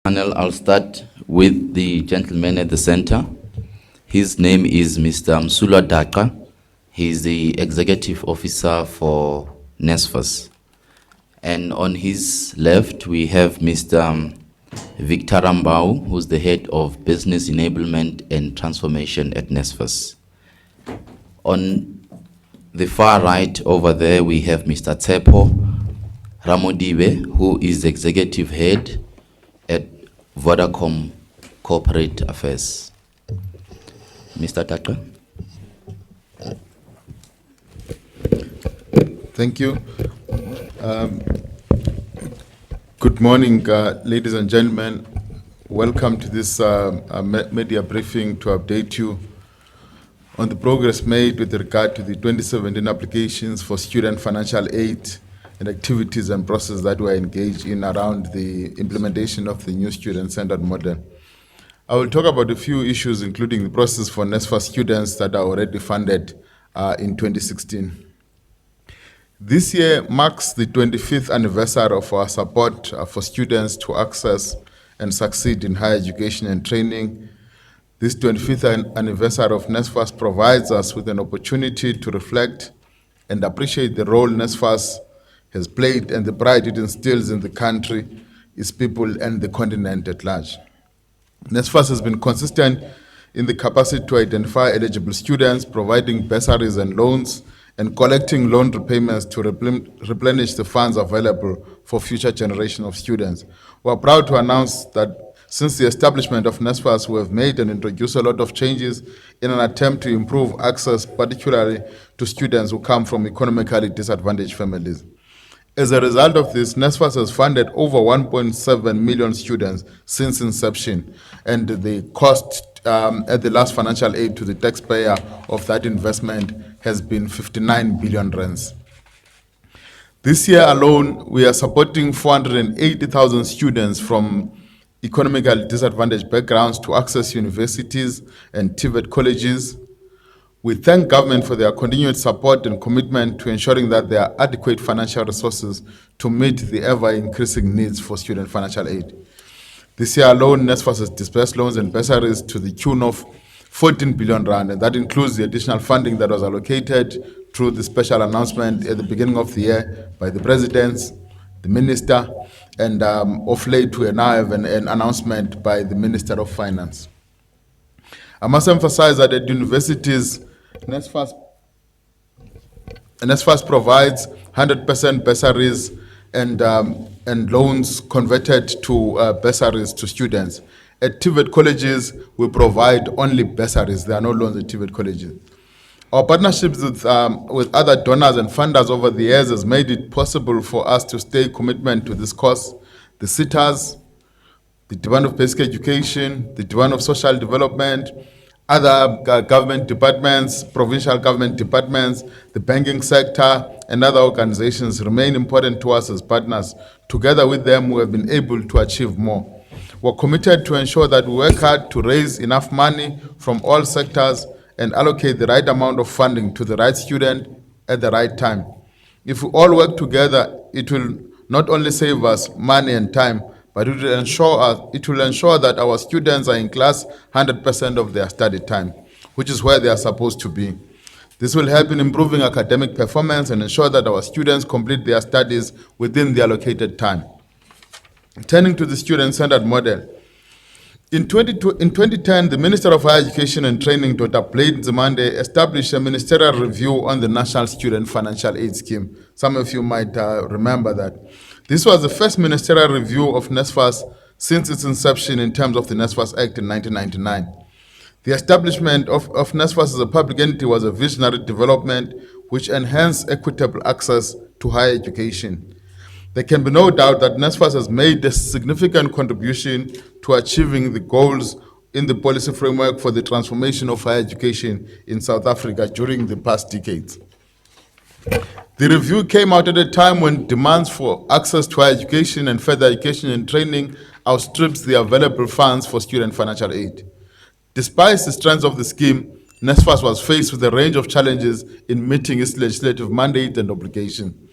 Panel, I'll start with the gentleman at the center. His name is Mr. Msulwa Daca. He's the executive officer for NSFAS. And on his left, we have Mr. Victor Rambau, who's the head of business enablement and transformation at NSFAS. On the far right over there, we have Mr. Tsepo Ramodibe, who is the executive head at Vodacom Corporate Affairs. Mr. Daca. Thank you. Good morning, ladies and gentlemen. Welcome to this media briefing to update you on the progress made with regard to the 2017 applications for student financial aid and activities and processes that were engaged in around the implementation of the new student-centered model. I will talk about a few issues, including the process for NSFAS students that are already funded in 2016. This year marks the 25th anniversary of our support for students to access and succeed in higher education and training. This 25th anniversary of NSFAS provides us with an opportunity to reflect and appreciate the role NSFAS has played and the pride it instills in the country, its people, and the continent at large. NSFAS has been consistent in the capacity to identify eligible students, providing bursaries and loans, and collecting loan repayments to replenish the funds available for future generation of students. We are proud to announce that since the establishment of NSFAS, we have made and introduced a lot of changes in an attempt to improve access, particularly to students who come from economically disadvantaged families. As a result of this, NSFAS has funded over 1.7 million students since inception, and the cost at the last financial aid to the taxpayer of that investment has been 59 billion rands. This year alone, we are supporting 480,000 students from economically disadvantaged backgrounds to access universities and TVET colleges. We thank government for their continued support and commitment to ensuring that there are adequate financial resources to meet the ever-increasing needs for student financial aid. This year alone, NSFAS has disbursed loans and bursaries to the tune of 14 billion rand, and that includes the additional funding that was allocated through the special announcement at the beginning of the year by the president, the minister, and of late we now have an announcement by the Minister of Finance. I must emphasize that at universities, NSFAS provides 100% bursaries and loans converted to bursaries to students. At TVET colleges, we provide only bursaries. There are no loans at TVET colleges. Our partnerships with other donors and funders over the years has made it possible for us to stay commitment to this cause. The SITAs, the Department of Basic Education, the Department of Social Development, other government departments, provincial government departments, the banking sector, and other organizations remain important to us as partners. Together with them, we have been able to achieve more. We're committed to ensure that we work hard to raise enough money from all sectors and allocate the right amount of funding to the right student at the right time. If we all work together, it will not only save us money and time, but it will ensure that our students are in class 100% of their study time, which is where they are supposed to be. This will help in improving academic performance and ensure that our students complete their studies within the allocated time. Turning to the student-centered model, in 2010, the Minister of Higher Education and Training, Dr. Blade Nzimande, established a ministerial review on the National Student Financial Aid Scheme. Some of you might remember that. This was the first ministerial review of NSFAS since its inception in terms of the NSFAS Act in 1999. The establishment of NSFAS as a public entity was a visionary development which enhanced equitable access to higher education. There can be no doubt that NSFAS has made a significant contribution to achieving the goals in the policy framework for the transformation of higher education in South Africa during the past decades. The review came out at a time when demands for access to higher education and further education and training outstrips the available funds for student financial aid. Despite the strength of the scheme, NSFAS was faced with a range of challenges in meeting its legislative mandate and obligation.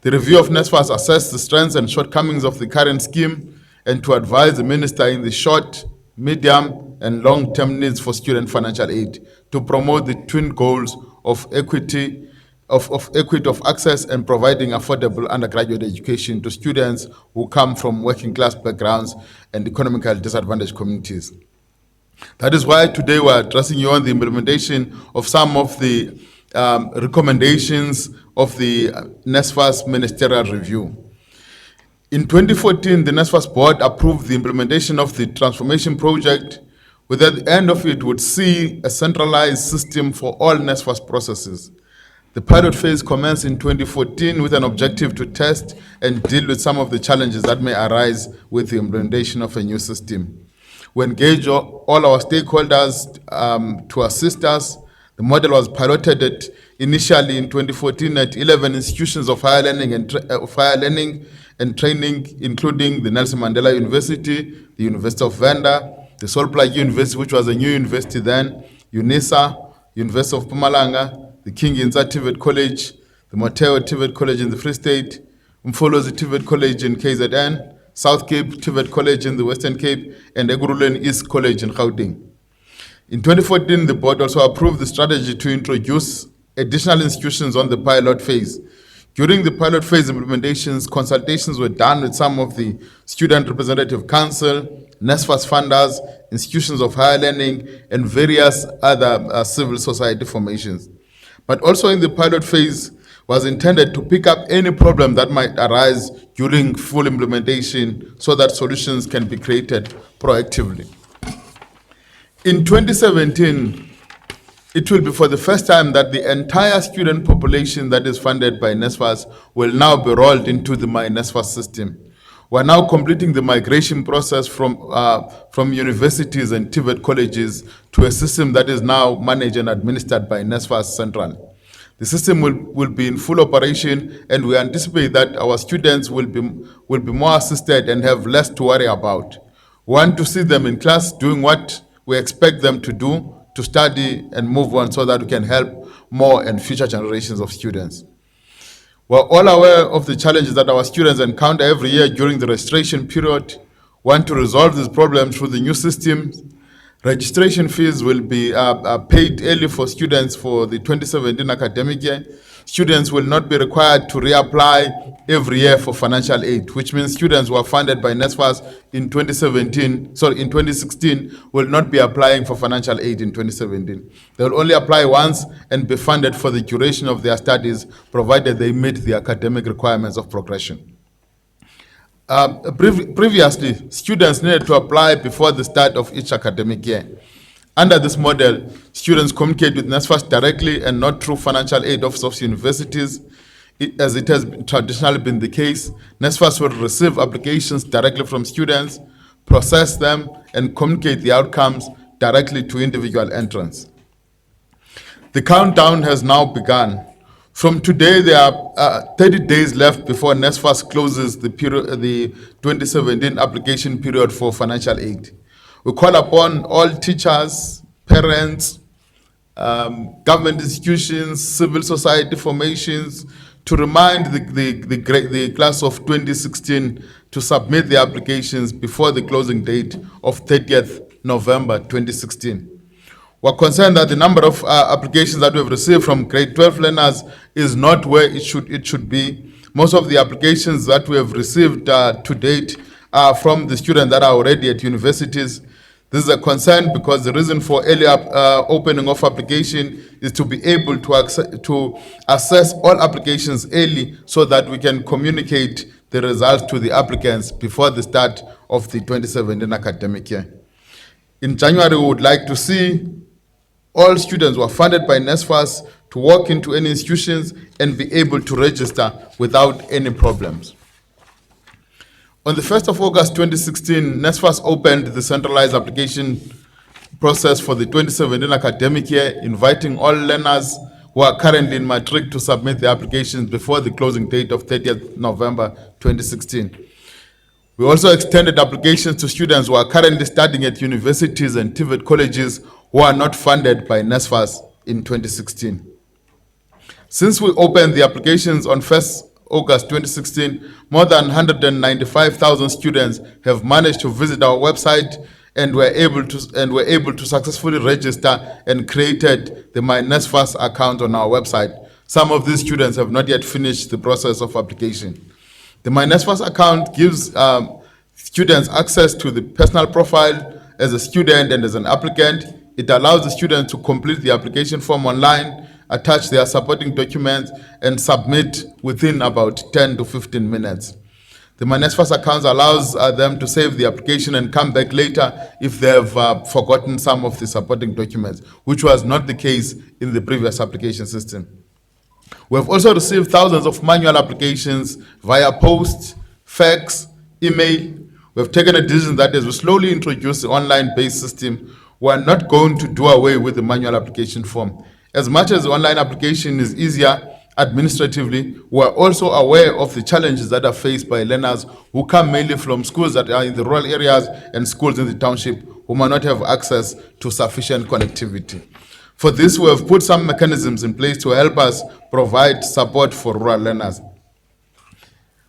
The review of NSFAS assessed the strengths and shortcomings of the current scheme and to advise the Minister in the short, medium, and long-term needs for student financial aid to promote the twin goals of equity of access and providing affordable undergraduate education to students who come from working class backgrounds and economically disadvantaged communities. That is why today we're addressing you on the implementation of some of the recommendations of the NSFAS ministerial review. In 2014, the NSFAS board approved the implementation of the transformation project, which at the end of it would see a centralized system for all NSFAS processes. The pilot phase commenced in 2014 with an objective to test and deal with some of the challenges that may arise with the implementation of a new system. We engaged all our stakeholders to assist us. The model was piloted initially in 2014 at 11 institutions of higher learning and training, including the Nelson Mandela University, the University of Venda, the Sol Plaatje University, which was a new university then, UNISA, University of Mpumalanga, the King Inza TVET College, the Mateo TVET College in the Free State, Mfolozi TVET College in KZN, South Cape TVET College in the Western Cape, and Ekurhuleni East College in Gauteng. In 2014, the board also approved the strategy to introduce additional institutions on the pilot phase. During the pilot phase implementations, consultations were done with some of the Student Representative Council, NSFAS funders, institutions of higher learning, and various other civil society formations. But also in the pilot phase was intended to pick up any problem that might arise during full implementation so that solutions can be created proactively. In 2017, it will be for the first time that the entire student population that is funded by NSFAS will now be rolled into the NSFAS system. We're now completing the migration process from universities and TVET colleges to a system that is now managed and administered by NSFAS Central. The system will be in full operation, and we anticipate that our students will be more assisted and have less to worry about. We want to see them in class doing what we expect them to do, to study and move on so that we can help more and future generations of students. We're all aware of the challenges that our students encounter every year during the registration period. We want to resolve these problems through the new system. Registration fees will be paid early for students for the 2017 academic year. Students will not be required to reapply every year for financial aid, which means students who are funded by NSFAS in 2016 will not be applying for financial aid in 2017. They will only apply once and be funded for the duration of their studies, provided they meet the academic requirements of progression. Previously, students needed to apply before the start of each academic year. Under this model, students communicate with NSFAS directly and not through financial aid office of universities. As it has traditionally been the case, NSFAS will receive applications directly from students, process them, and communicate the outcomes directly to individual entrants. The countdown has now begun. From today, there are 30 days left before NSFAS closes the 2017 application period for financial aid. We call upon all teachers, parents, government institutions, civil society formations to remind the class of 2016 to submit their applications before the closing date of 30th November 2016. We're concerned that the number of applications that we've received from grade 12 learners is not where it should be. Most of the applications that we have received to date are from the students that are already at universities. This is a concern because the reason for early opening of application is to be able to assess all applications early so that we can communicate the results to the applicants before the start of the 2017 academic year. In January, we would like to see all students who are funded by NSFAS to walk into any institutions and be able to register without any problems. On the 1st of August 2016, NSFAS opened the centralized application process for the 2017 academic year, inviting all learners who are currently in matric to submit their applications before the closing date of 30th November 2016. We also extended applications to students who are currently studying at universities and TVET colleges who are not funded by NSFAS in 2016. Since we opened the applications on 1st August 2016, more than 195,000 students have managed to visit our website and were able to successfully register and created the My NSFAS account on our website. Some of these students have not yet finished the process of application. The My NSFAS account gives students access to the personal profile as a student and as an applicant. It allows the students to complete the application form online, attach their supporting documents, and submit within about 10 to 15 minutes. The My NSFAS account allows them to save the application and come back later if they have forgotten some of the supporting documents, which was not the case in the previous application system. We have also received thousands of manual applications via post, fax, email. We have taken a decision that as we slowly introduce the online-based system, we are not going to do away with the manual application form. As much as the online application is easier administratively, we are also aware of the challenges that are faced by learners who come mainly from schools that are in the rural areas and schools in the township who might not have access to sufficient connectivity. For this, we have put some mechanisms in place to help us provide support for rural learners.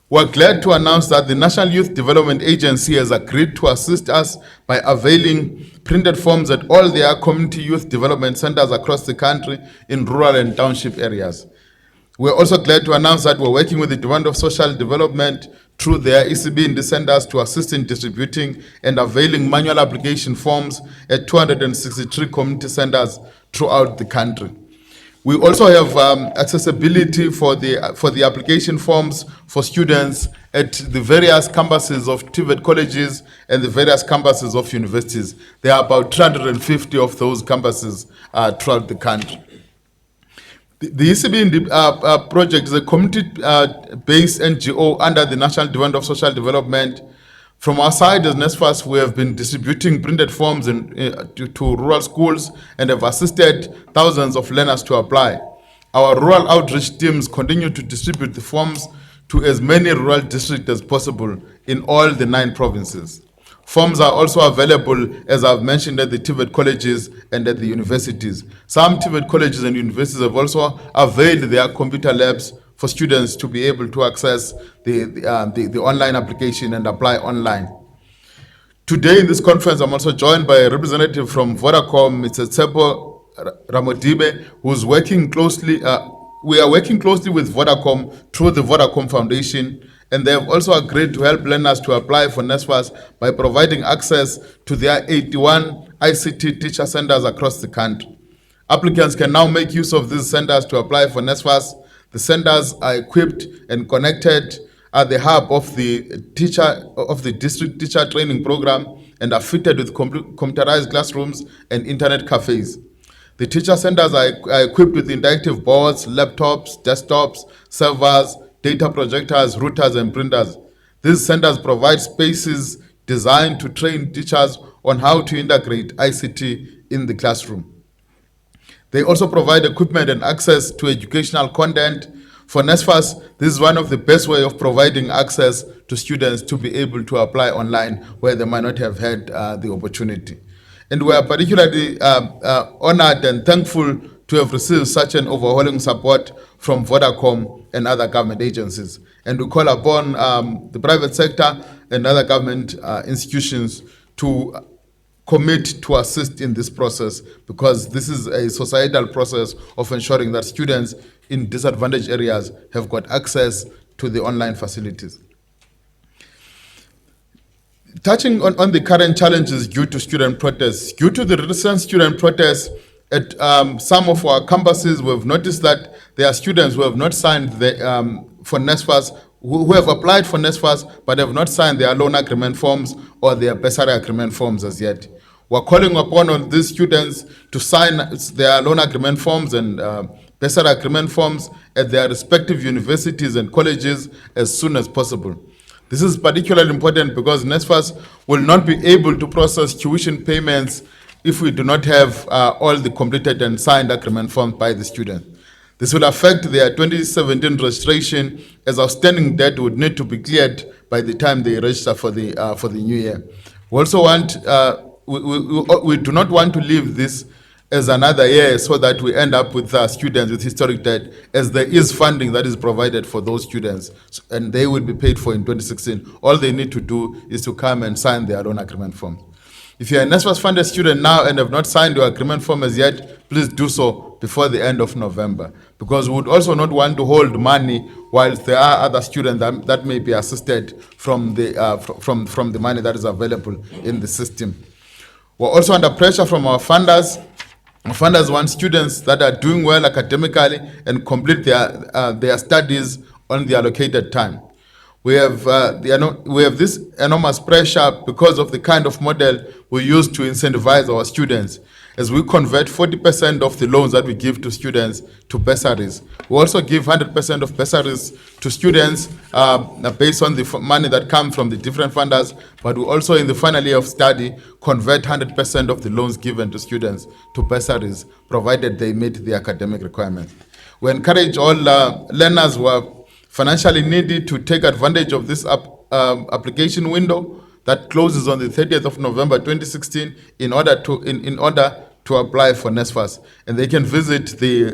We're glad to announce that the National Youth Development Agency has agreed to assist us by availing printed forms at all their community youth development centers across the country in rural and township areas. We're also glad to announce that we're working with the Department of Social Development through their ECB in the centers to assist in distributing and availing manual application forms at 263 community centers throughout the country. We also have accessibility for the application forms for students at the various campuses of TVET colleges and the various campuses of universities. There are about 350 of those campuses throughout the country. The ECB in the project is a community-based NGO under the National Department of Social Development. From our side as NSFAS, we have been distributing printed forms to rural schools and have assisted thousands of learners to apply. Our rural outreach teams continue to distribute the forms to as many rural districts as possible in all the 9 provinces. Forms are also available, as I've mentioned, at the TVET colleges and at the universities. Some TVET colleges and universities have also availed their computer labs for students to be able to access the online application and apply online. Today in this conference, I'm also joined by a representative from Vodacom, Mr. Tsepo Ramodibe, who's working closely. We are working closely with Vodacom through the Vodacom Foundation, and they have also agreed to help learners to apply for NSFAS by providing access to their 81 ICT teacher centers across the country. Applicants can now make use of these centers to apply for NSFAS. The centers are equipped and connected at the hub of the district teacher training program and are fitted with computerized classrooms and internet cafes. The teacher centers are equipped with interactive boards, laptops, desktops, servers, data projectors, routers, and printers. These centers provide spaces designed to train teachers on how to integrate ICT in the classroom. They also provide equipment and access to educational content. For NSFAS, this is one of the best ways of providing access to students to be able to apply online where they might not have had the opportunity. And we are particularly honored and thankful to have received such an overwhelming support from Vodacom and other government agencies. And we call upon the private sector and other government institutions to commit to assist in this process, because this is a societal process of ensuring that students in disadvantaged areas have got access to the online facilities. Touching on the current challenges due to student protests. Due to the recent student protests at some of our campuses, we've noticed that there are students who have not signed for NSFAS, who have applied for NSFAS but have not signed their loan agreement forms or their bursary agreement forms as yet. We're calling upon all these students to sign their loan agreement forms and bursary agreement forms at their respective universities and colleges as soon as possible. This is particularly important because NSFAS will not be able to process tuition payments if we do not have all the completed and signed agreement forms by the student. This will affect their 2017 registration, as outstanding debt would need to be cleared by the time they register for the new year. We also want we do not want to leave this as another year so that we end up with students with historic debt, as there is funding that is provided for those students and they will be paid for in 2016. All they need to do is to come and sign their loan agreement form. If you're a NSFAS funded student now and have not signed your agreement form as yet, please do so before the end of November, because we would also not want to hold money whilst there are other students that may be assisted from the money that is available in the system. We're also under pressure from our funders. Our funders want students that are doing well academically and complete their studies on the allocated time. We have this enormous pressure because of the kind of model we use to incentivize our students, as we convert 40% of the loans that we give to students to bursaries. We also give 100% of bursaries to students based on the money that comes from the different funders, but we also, in the final year of study, convert 100% of the loans given to students to bursaries, provided they meet the academic requirements. We encourage all learners who are financially needed to take advantage of this application window that closes on the 30th of November 2016 in order to apply for NSFAS. And they can visit the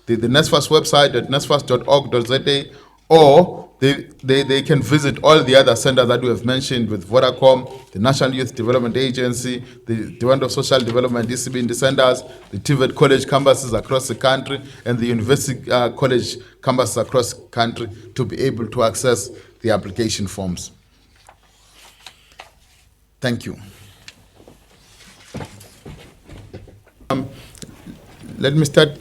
NSFAS website at nsfas.org.za, or they can visit all the other centers that we have mentioned with Vodacom, the National Youth Development Agency, the Department of Social Development, DCB in the centers, the TVET college campuses across the country, and the university college campuses across the country to be able to access the application forms. Thank you. Let me start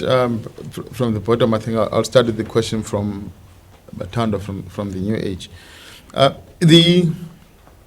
from the bottom. I think I'll start with the question from Batanda from the New Age. The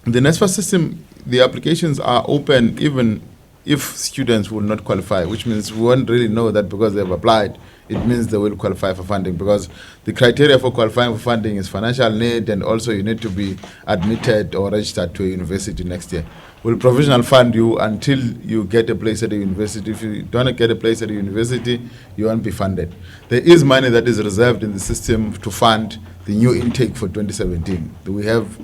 NSFAS system, the applications are open even if students will not qualify, which means we won't really know that because they've applied, it means they will qualify for funding, because the criteria for qualifying for funding is financial need, and also you need to be admitted or registered to a university next year. We'll provisional fund you until you get a place at a university. If you don't get a place at a university, you won't be funded. There is money that is reserved in the system to fund the new intake for 2017. We have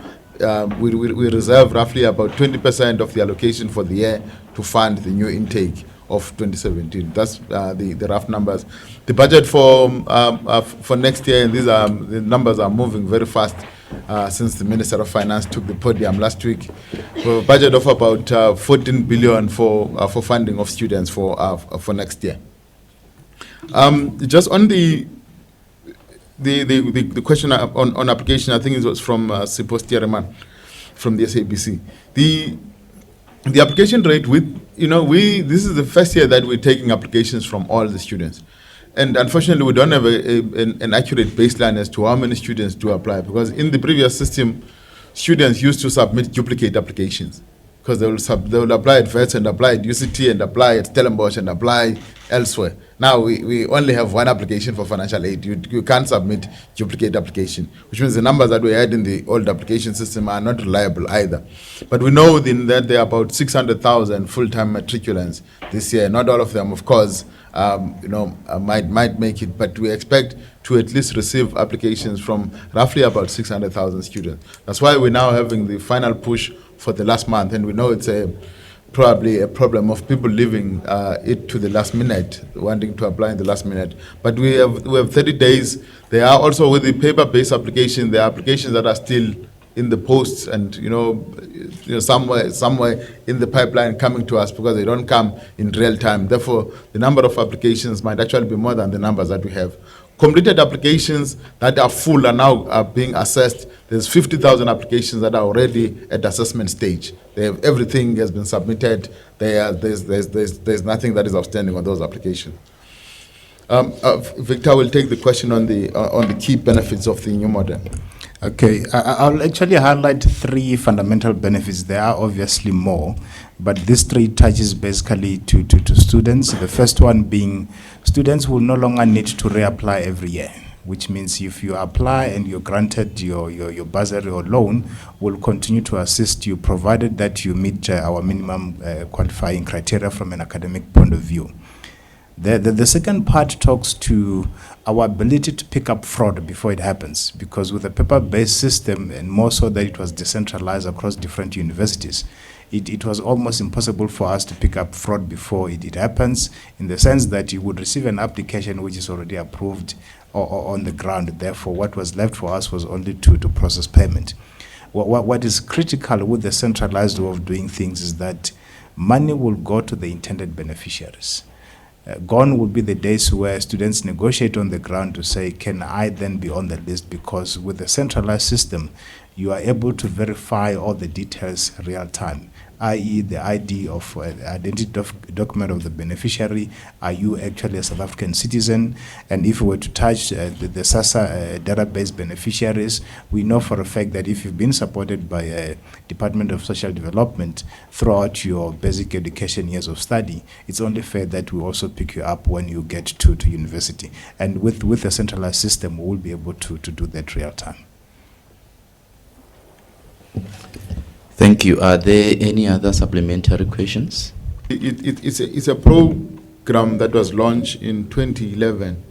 we reserve roughly about 20% of the allocation for the year to fund the new intake of 2017. That's the rough numbers. The budget for next year, and the numbers are moving very fast since the Minister of Finance took the podium last week. We have a budget of about 14 billion for funding of students for next year. Just on the question on application, I think it was from Sipho Stierman from the SABC. The application rate this is the first year that we're taking applications from all the students. And unfortunately, we don't have an accurate baseline as to how many students do apply, because in the previous system, students used to submit duplicate applications, because they will apply at VETS and apply at UCT and apply at Stellenbosch and apply elsewhere. Now we only have one application for financial aid. You can't submit duplicate application, which means the numbers that we had in the old application system are not reliable either. But we know that there are about 600,000 full-time matriculants this year. Not all of them, of course, might make it, but we expect to at least receive applications from roughly about 600,000 students. That's why we're now having the final push for the last month, and we know it's probably a problem of people leaving it to the last minute, wanting to apply in the last minute. But we have 30 days. There are also, with the paper-based application, there are applications that are still in the posts and somewhere in the pipeline coming to us, because they don't come in real time. Therefore, the number of applications might actually be more than the numbers that we have. Completed applications that are full are now being assessed. There's 50,000 applications that are already at assessment stage. Everything has been submitted. There's nothing that is outstanding on those applications. Victor will take the question on the key benefits of the new model. Okay, I'll actually highlight three fundamental benefits. There are obviously more, but these three touches basically to students. The first one being students will no longer need to reapply every year, which means if you apply and you're granted your bursary or loan, we'll continue to assist you, provided that you meet our minimum qualifying criteria from an academic point of view. The second part talks to our ability to pick up fraud before it happens, because with a paper-based system, and more so that it was decentralized across different universities, it was almost impossible for us to pick up fraud before it happens, in the sense that you would receive an application which is already approved or on the ground. Therefore, what was left for us was only to process payment. What is critical with the centralized way of doing things is that money will go to the intended beneficiaries. Gone will be the days where students negotiate on the ground to say, can I then be on the list? Because with the centralized system, you are able to verify all the details real time, i.e. the ID of identity document of the beneficiary. Are you actually a South African citizen? And if we were to touch the SASSA database beneficiaries, we know for a fact that if you've been supported by a Department of Social Development throughout your basic education years of study, it's only fair that we also pick you up when you get to university. And with a centralized system, we will be able to do that real time. Thank you. Are there any other supplementary questions? It's a program that was launched in 2011.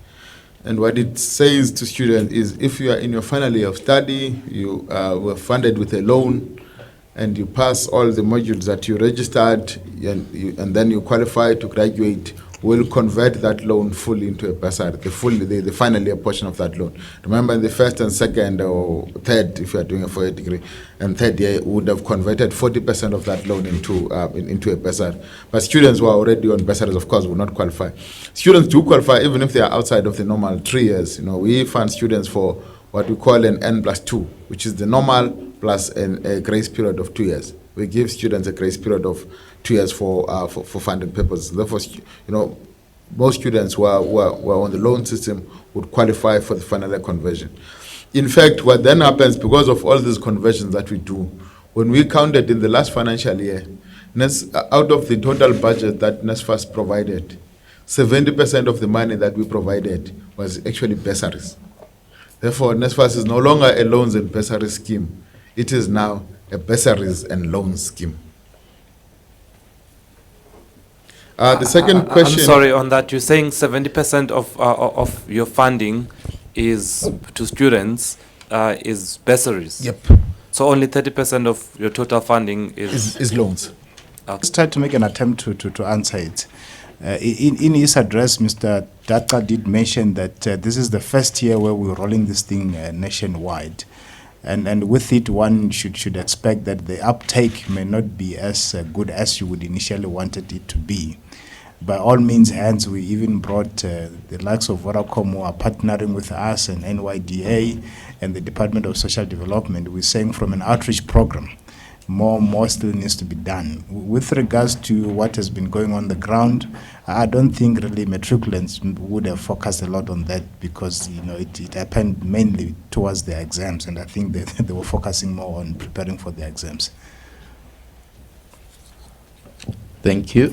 And what it says to students is, if you are in your final year of study, you were funded with a loan, and you pass all the modules that you registered, and then you qualify to graduate, we'll convert that loan fully into a bursary, the final year portion of that loan. Remember, in the first and second or third, if you are doing a 4-year degree, and third year, we would have converted 40% of that loan into a bursary. But students who are already on bursaries, of course, will not qualify. Students do qualify even if they are outside of the normal 3 years. We fund students for what we call an N+2, which is the normal plus a grace period of 2 years. We give students a grace period of 2 years for funding purposes. Therefore, most students who are on the loan system would qualify for the final year conversion. In fact, what then happens, because of all these conversions that we do, when we counted in the last financial year, out of the total budget that NSFAS provided, 70% of the money that we provided was actually bursaries. Therefore, NSFAS is no longer a loans and bursary scheme. It is now a bursaries and loans scheme. The second question. I'm sorry, on that, you're saying 70% of your funding is to students is bursaries. Yep. So only 30% of your total funding Is loans. Let's try to make an attempt to answer it. In his address, Mr. Daca did mention that this is the first year where we're rolling this thing nationwide. And with it, one should expect that the uptake may not be as good as you would initially wanted it to be. By all means, hence, we even brought the likes of Vodacom, who are partnering with us, and NYDA and the Department of Social Development. We're saying from an outreach program, more still needs to be done. With regards to what has been going on the ground, I don't think really matriculants would have focused a lot on that, because it happened mainly towards their exams, and I think they were focusing more on preparing for their exams. Thank you.